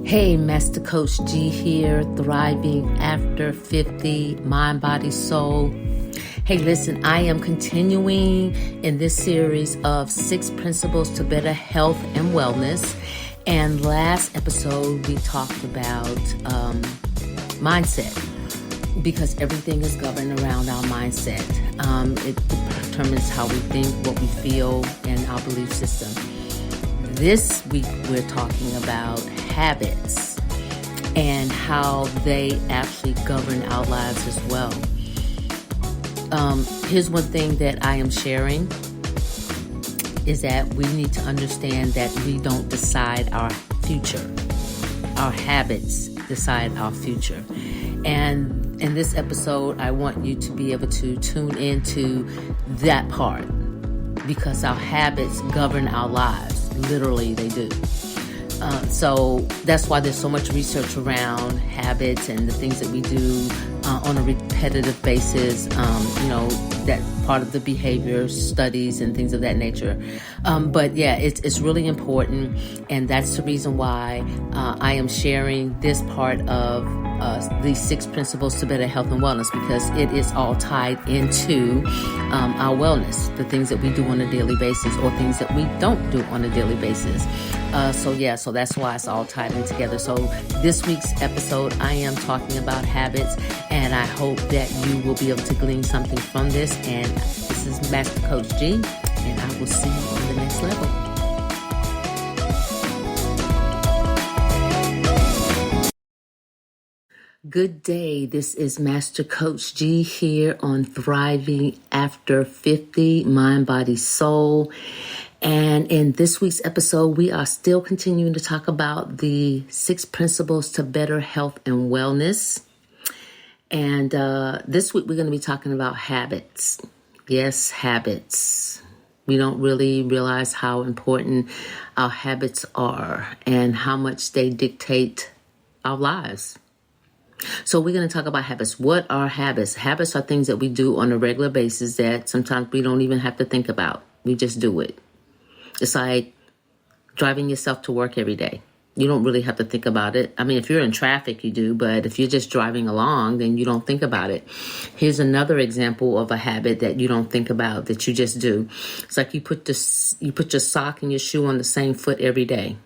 Hey, Master Coach G here, thriving after 50, mind, body, soul. Hey, listen, I am continuing in this series of 6 principles to better health and wellness. And last episode, we talked about mindset, because everything is governed around our mindset. It determines how we think, what we feel, and our belief system. This week, we're talking about habits and how they actually govern our lives as well. Here's one thing that I am sharing is that we need to understand that we don't decide our future. Our habits decide our future. And in this episode, I want you to be able to tune into that part, because our habits govern our lives. Literally, they do. So that's why there's so much research around habits and the things that we do on a repetitive basis, that part of the behavior studies and things of that nature. But yeah, it's really important. And that's the reason why I am sharing this part of these 6 principles to better health and wellness, because it is all tied into our wellness, the things that we do on a daily basis or things that we don't do on a daily basis. So that's why it's all tied in together. So this week's episode, I am talking about habits, and I hope that you will be able to glean something from this. And this is Master Coach G, and I will see you on the next level. Good day. This is Master Coach G here on Thriving After 50, Mind, Body, Soul. And in this week's episode, we are still continuing to talk about the 6 principles to better health and wellness. And this week, we're going to be talking about habits. Yes, habits. We don't really realize how important our habits are and how much they dictate our lives. So we're going to talk about habits. What are habits? Habits are things that we do on a regular basis that sometimes we don't even have to think about. We just do it. It's like driving yourself to work every day. You don't really have to think about it. I mean, if you're in traffic, you do, but if you're just driving along, then you don't think about it. Here's another example of a habit that you don't think about, that you just do. It's like you put your sock and your shoe on the same foot every day.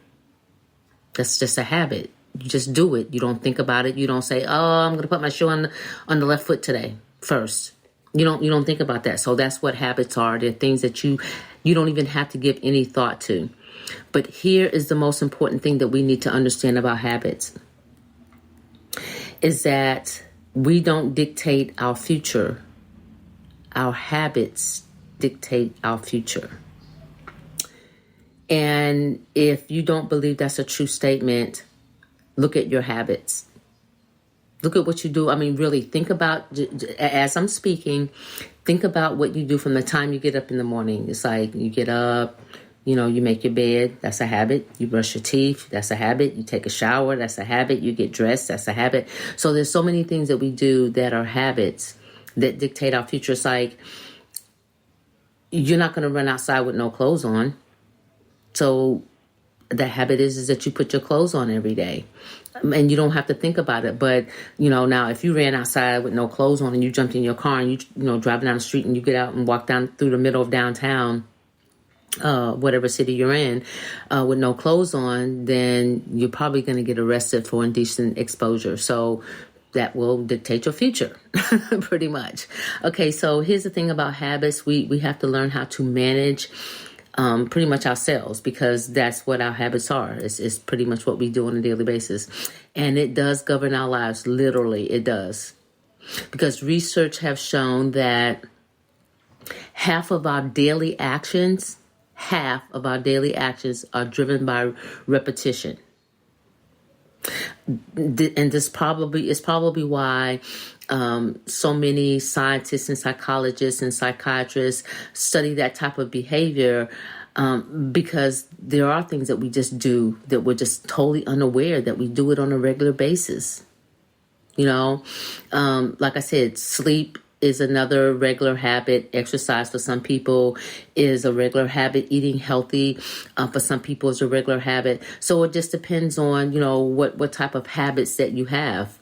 That's just a habit. You just do it. You don't think about it. You don't say, "Oh, I'm going to put my shoe on the left foot today first." You don't think about that. So that's what habits are. They're things that you don't even have to give any thought to. But here is the most important thing that we need to understand about habits, is that we don't dictate our future. Our habits dictate our future. And if you don't believe that's a true statement, look at your habits. Look at what you do. I mean, really think about, as I'm speaking, think about what you do from the time you get up in the morning. It's like you get up, you make your bed. That's a habit. You brush your teeth. That's a habit. You take a shower. That's a habit. You get dressed. That's a habit. So there's so many things that we do that are habits that dictate our future. It's like you're not going to run outside with no clothes on. So the habit is that you put your clothes on every day, and you don't have to think about it. But, now if you ran outside with no clothes on and you jumped in your car and you driving down the street and you get out and walk down through the middle of downtown, whatever city you're in, with no clothes on, then you're probably going to get arrested for indecent exposure. So that will dictate your future, pretty much. Okay, so here's the thing about habits. We have to learn how to manage pretty much ourselves, because that's what our habits are. It's pretty much what we do on a daily basis. And it does govern our lives. Literally, it does. Because research have shown that half of our daily actions are driven by repetition. And this is probably why so many scientists and psychologists and psychiatrists study that type of behavior, because there are things that we just do that we're just totally unaware that we do it on a regular basis. Like I said, sleep is another regular habit. Exercise for some people is a regular habit. Eating healthy for some people is a regular habit. So it just depends on, what type of habits that you have.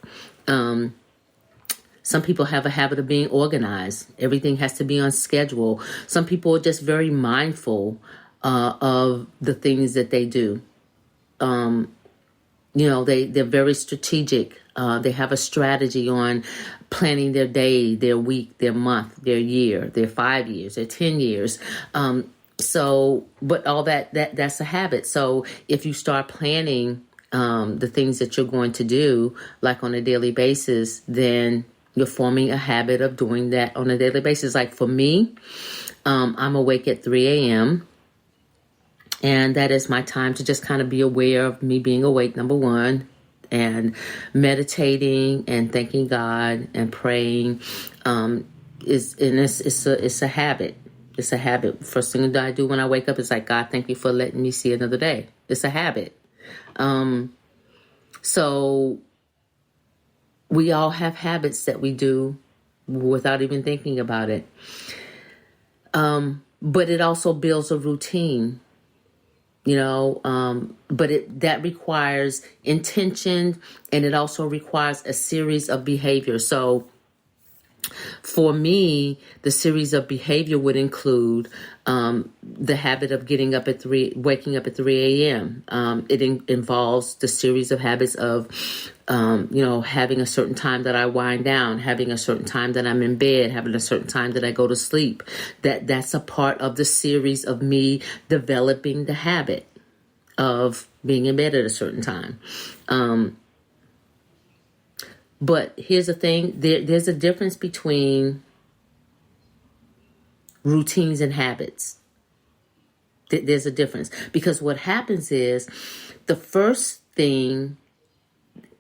Some people have a habit of being organized. Everything has to be on schedule. Some people are just very mindful of the things that they do. They're very strategic. They have a strategy on planning their day, their week, their month, their year, their 5 years, their 10 years. But all that's a habit. So if you start planning the things that you're going to do, like on a daily basis, then you're forming a habit of doing that on a daily basis. Like for me, I'm awake at 3 a.m., and that is my time to just kind of be aware of me being awake, number one, and meditating and thanking God and praying. It's a habit. It's a habit. First thing that I do when I wake up is like, God, thank you for letting me see another day. It's a habit. So we all have habits that we do without even thinking about it. But it also builds a routine. But that requires intention, and it also requires a series of behavior. So for me, the series of behavior would include the habit of waking up at 3 a.m. It involves the series of habits of, having a certain time that I wind down, having a certain time that I'm in bed, having a certain time that I go to sleep. That's a part of the series of me developing the habit of being in bed at a certain time. But here's the thing, there's a difference between routines and habits. There's a difference, because what happens is the first thing,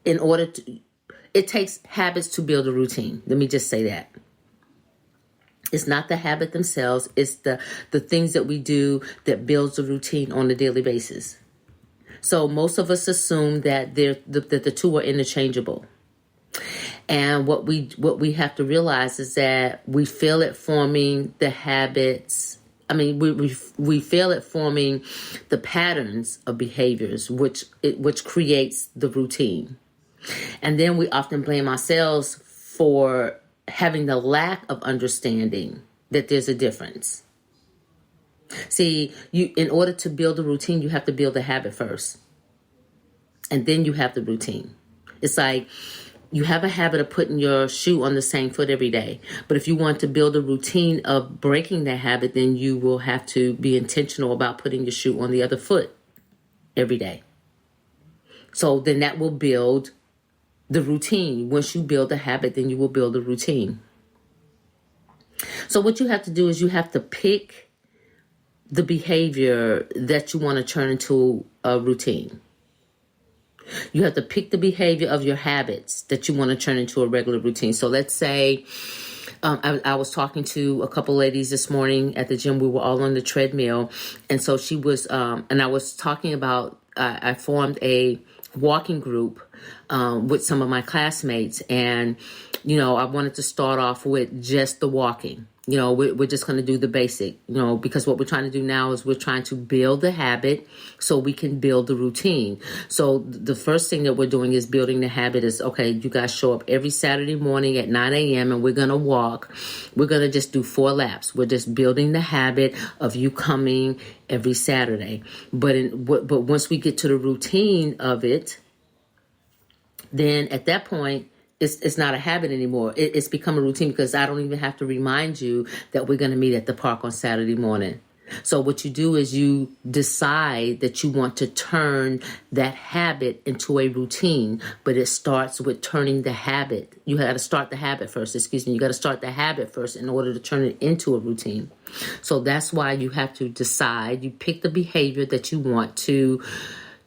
it takes habits to build a routine. Let me just say that. It's not the habit themselves, it's the things that we do that builds a routine on a daily basis. So most of us assume that the two are interchangeable. And what we have to realize is that we fail at forming the habits. I mean, we fail at forming the patterns of behaviors, which creates the routine. And then we often blame ourselves for having the lack of understanding that there's a difference. See, in order to build a routine, you have to build a habit first. And then you have the routine. It's like you have a habit of putting your shoe on the same foot every day. But if you want to build a routine of breaking that habit, then you will have to be intentional about putting your shoe on the other foot every day. So then that will build the routine. Once you build a habit, then you will build a routine. So what you have to do is you have to pick the behavior that you want to turn into a routine. You have to pick the behavior of your habits that you want to turn into a regular routine. So let's say I was talking to a couple ladies this morning at the gym. We were all on the treadmill. And so she was, and I was talking about, I formed a walking group with some of my classmates. And, I wanted to start off with just the walking. We're just going to do the basic, because what we're trying to do now is we're trying to build the habit so we can build the routine. So the first thing that we're doing is building the habit is, okay, you guys show up every Saturday morning at 9 a.m. and we're going to walk. We're going to just do 4 laps. We're just building the habit of you coming every Saturday. But once we get to the routine of it, then at that point, it's not a habit anymore. It's become a routine because I don't even have to remind you that we're going to meet at the park on Saturday morning. So what you do is you decide that you want to turn that habit into a routine, but it starts with turning the habit. You got to start the habit first. You got to start the habit first in order to turn it into a routine. So that's why you have to decide. You pick the behavior that you want to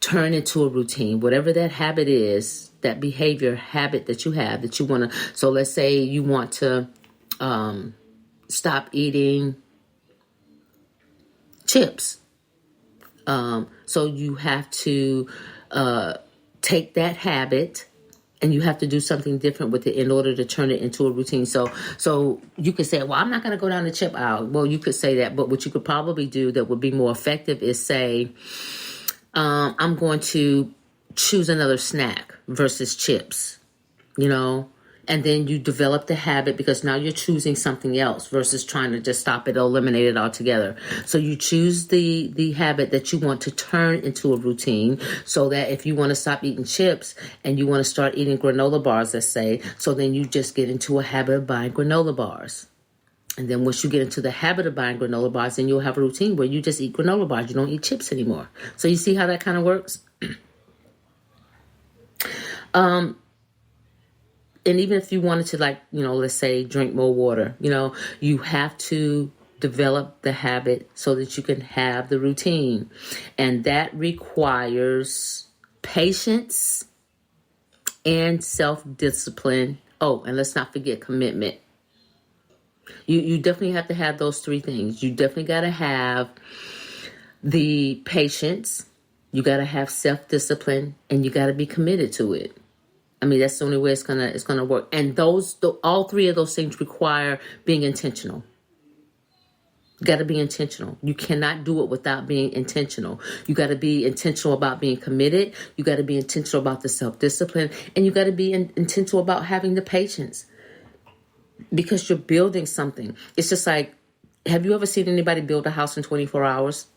turn into a routine, whatever that habit is. That behavior habit that you have that you want to. So let's say you want to stop eating chips. So you have to take that habit And you have to do something different with it in order to turn it into a routine. So you could say, well, I'm not going to go down the chip aisle. Well, you could say that, but what you could probably do that would be more effective is say, I'm going to choose another snack versus chips, and then you develop the habit because now you're choosing something else versus trying to just stop it or eliminate it altogether. So you choose the habit that you want to turn into a routine, so that if you want to stop eating chips and you want to start eating granola bars, let's say, so then you just get into a habit of buying granola bars. And then once you get into the habit of buying granola bars, then you'll have a routine where you just eat granola bars. You don't eat chips anymore. So you see how that kind of works? And even if you wanted to, let's say drink more water, you have to develop the habit so that you can have the routine. And that requires patience and self-discipline. Oh, and let's not forget commitment. You definitely have to have those three things. You definitely got to have the patience, you got to have self-discipline, and you got to be committed to it. I mean, that's the only way it's gonna work. And all three of those things require being intentional. You got to be intentional. You cannot do it without being intentional. You got to be intentional about being committed. You got to be intentional about the self-discipline, and you got to be intentional about having the patience, because you're building something. It's just like, have you ever seen anybody build a house in 24 hours?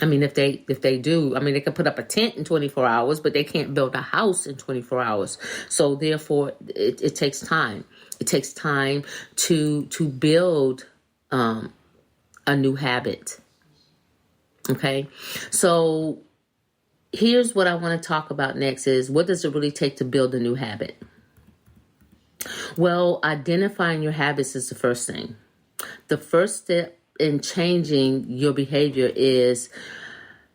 I mean, if they do, they can put up a tent in 24 hours, but they can't build a house in 24 hours. So therefore, it takes time. It takes time to build a new habit. Okay, so here's what I want to talk about next is, what does it really take to build a new habit? Well, identifying your habits is the first thing. The first step in changing your behavior is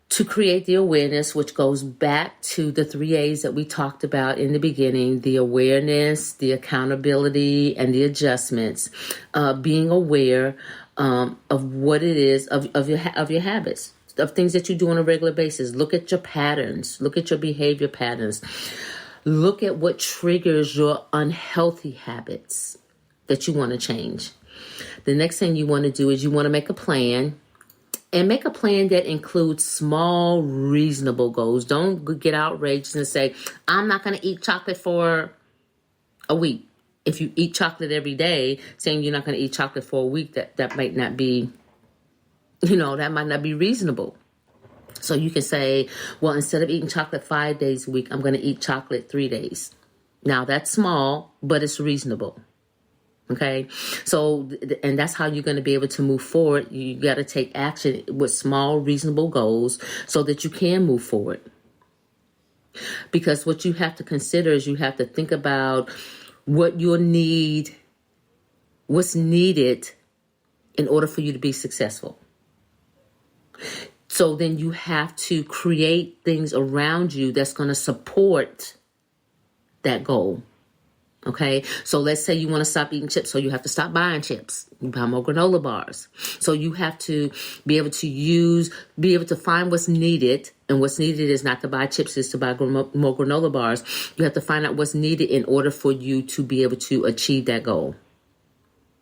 to create the awareness, which goes back to the 3 A's that we talked about in the beginning: the awareness, the accountability, and the adjustments. Being aware of what it is of your habits, of things that you do on a regular basis. Look at your patterns. Look at your behavior patterns. Look at what triggers your unhealthy habits that you want to change. The next thing you want to do is you want to make a plan, and make a plan that includes small, reasonable goals. Don't get outraged and say, I'm not going to eat chocolate for a week. If you eat chocolate every day, saying you're not going to eat chocolate for a week, that might not be, that might not be reasonable. So you can say, well, instead of eating chocolate 5 days a week, I'm going to eat chocolate 3 days. Now that's small, but it's reasonable. Okay, so, and that's how you're going to be able to move forward. You got to take action with small, reasonable goals so that you can move forward. Because what you have to consider is you have to think about what you'll need, what's needed in order for you to be successful. So then you have to create things around you that's going to support that goal. Okay, so let's say you want to stop eating chips, so you have to stop buying chips. You buy more granola bars. So you have to be able to find what's needed, and what's needed is not to buy chips, is to buy more granola bars. You have to find out what's needed in order for you to be able to achieve that goal.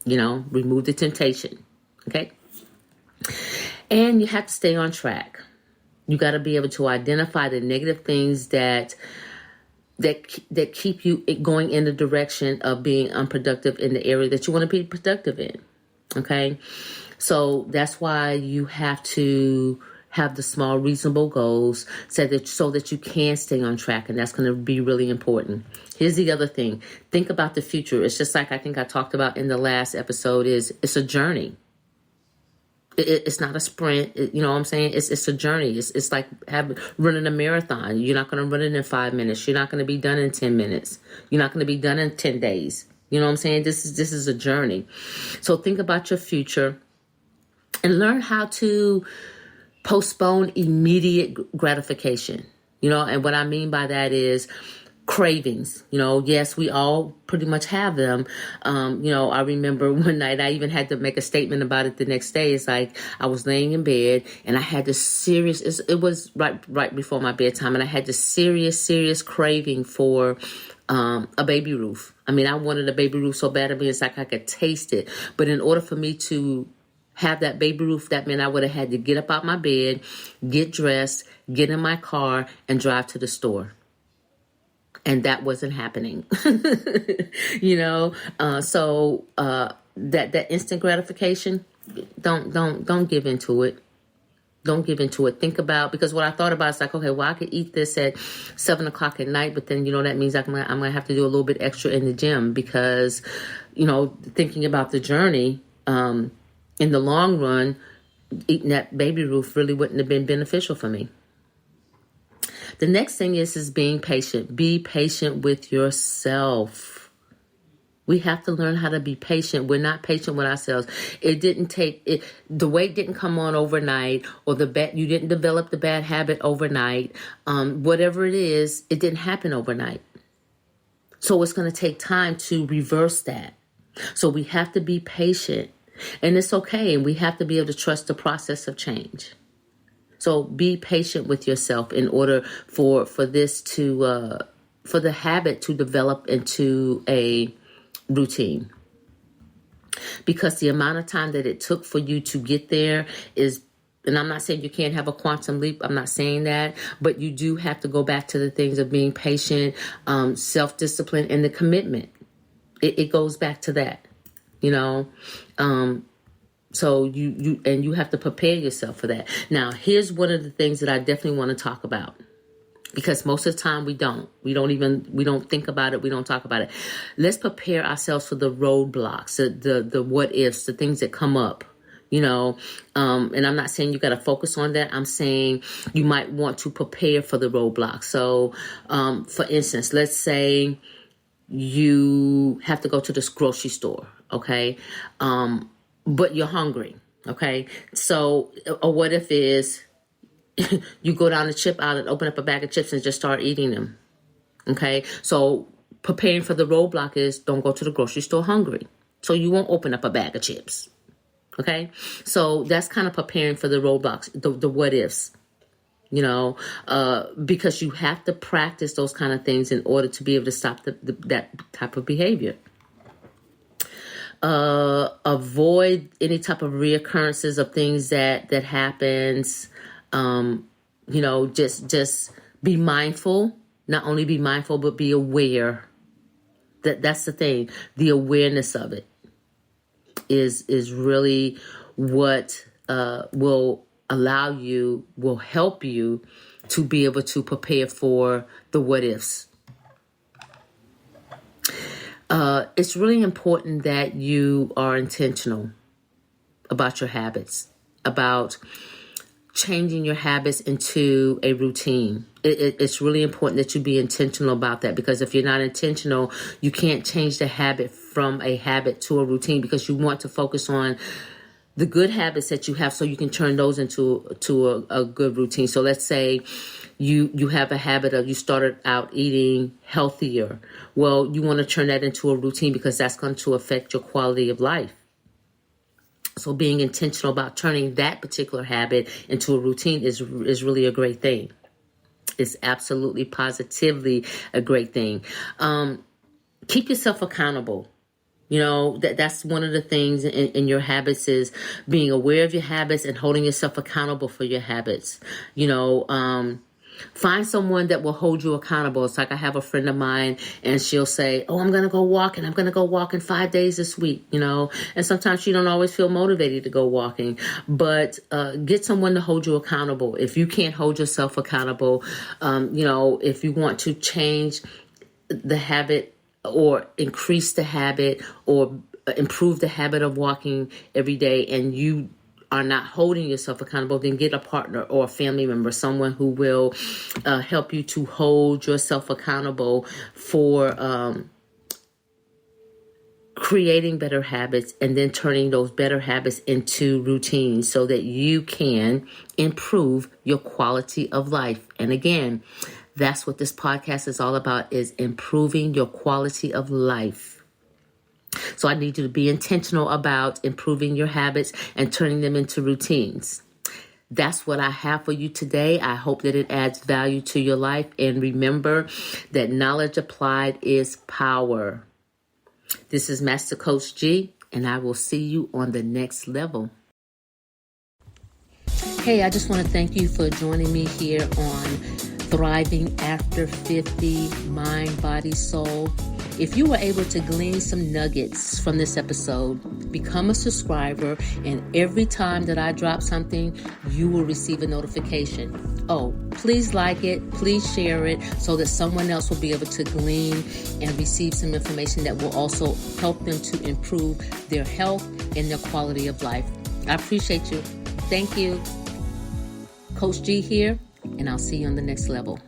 Remove the temptation. Okay, and you have to stay on track. You got to be able to identify the negative things that keep you going in the direction of being unproductive in the area that you want to be productive in. Okay, so that's why you have to have the small, reasonable goals so that you can stay on track, and that's going to be really important. Here's the other thing: think about the future. It's just like I think I talked about in the last episode. It's a journey. It's not a sprint. You know what I'm saying? It's a journey. It's like running a marathon. You're not going to run it in 5 minutes. You're not going to be done in 10 minutes. You're not going to be done in 10 days. You know what I'm saying? This is a journey. So think about your future and learn how to postpone immediate gratification. And what I mean by that is cravings. Yes, we all pretty much have them. I remember one night I even had to make a statement about it the next day. It's like I was laying in bed and I had this it was right before my bedtime, and I had this serious craving for a Baby Ruth. I mean, I wanted a Baby Ruth so bad. I mean, it's like I could taste it. But in order for me to have that Baby Ruth, that meant I would have had to get up out my bed, get dressed, get in my car, and drive to the store. And that wasn't happening. So that instant gratification, don't give into it. Don't give into it. Think about, because what I thought about is like, okay, well, I could eat this at 7:00 at night, but then, that means I'm going to have to do a little bit extra in the gym because, thinking about the journey, in the long run, eating that Baby Ruth really wouldn't have been beneficial for me. The next thing is being patient. Be patient with yourself. We have to learn how to be patient. We're not patient with ourselves. The weight didn't come on overnight, or you didn't develop the bad habit overnight. Whatever it is, it didn't happen overnight. So it's going to take time to reverse that. So we have to be patient, and it's okay. And we have to be able to trust the process of change. So be patient with yourself in order for this to, for the habit to develop into a routine. Because the amount of time that it took for you to get there is, and I'm not saying you can't have a quantum leap. I'm not saying that, but you do have to go back to the things of being patient, self-discipline, and the commitment. It goes back to that, So you have to prepare yourself for that. Now, here's one of the things that I definitely want to talk about, because most of the time we don't think about it. We don't talk about it. Let's prepare ourselves for the roadblocks, the what ifs, the things that come up, and I'm not saying you got to focus on that. I'm saying you might want to prepare for the roadblocks. So, for instance, let's say you have to go to this grocery store. Okay. But you're hungry, okay? So a what if is you go down the chip aisle and open up a bag of chips and just start eating them, okay? So preparing for the roadblock is don't go to the grocery store hungry. So you won't open up a bag of chips, okay? So that's kind of preparing for the roadblocks, the what ifs, because you have to practice those kind of things in order to be able to stop that type of behavior. Avoid any type of reoccurrences of things that happens. Just be mindful. Not only be mindful, but be aware. That's the thing. The awareness of it is really what will help you to be able to prepare for the what ifs. It's really important that you are intentional about your habits, about changing your habits into a routine. It's really important that you be intentional about that, because if you're not intentional, you can't change the habit from a habit to a routine, because you want to focus on the good habits that you have so you can turn those into a good routine. So let's say you have a habit of you started out eating healthier. Well, you want to turn that into a routine, because that's going to affect your quality of life. So being intentional about turning that particular habit into a routine is really a great thing. It's absolutely positively a great thing. Keep yourself accountable. That's one of the things in your habits is being aware of your habits and holding yourself accountable for your habits. Find someone that will hold you accountable. It's like I have a friend of mine, and she'll say, oh, I'm going to go walking. I'm going to go walking 5 days this week, and sometimes she don't always feel motivated to go walking, but get someone to hold you accountable. If you can't hold yourself accountable, if you want to change the habit or increase the habit or improve the habit of walking every day, and you are not holding yourself accountable, then get a partner or a family member, someone who will help you to hold yourself accountable for creating better habits and then turning those better habits into routines so that you can improve your quality of life. And again, That's what this podcast is all about, is improving your quality of life. So I need you to be intentional about improving your habits and turning them into routines. That's what I have for you today. I hope that it adds value to your life. And remember that knowledge applied is power. This is Master Coach G, and I will see you on the next level. Hey, I just want to thank you for joining me here on Thriving After 50, Mind, Body, Soul. If you were able to glean some nuggets from this episode, become a subscriber, and every time that I drop something, you will receive a notification. Oh, please like it, please share it, so that someone else will be able to glean and receive some information that will also help them to improve their health and their quality of life. I appreciate you. Thank you. Coach G here, and I'll see you on the next level.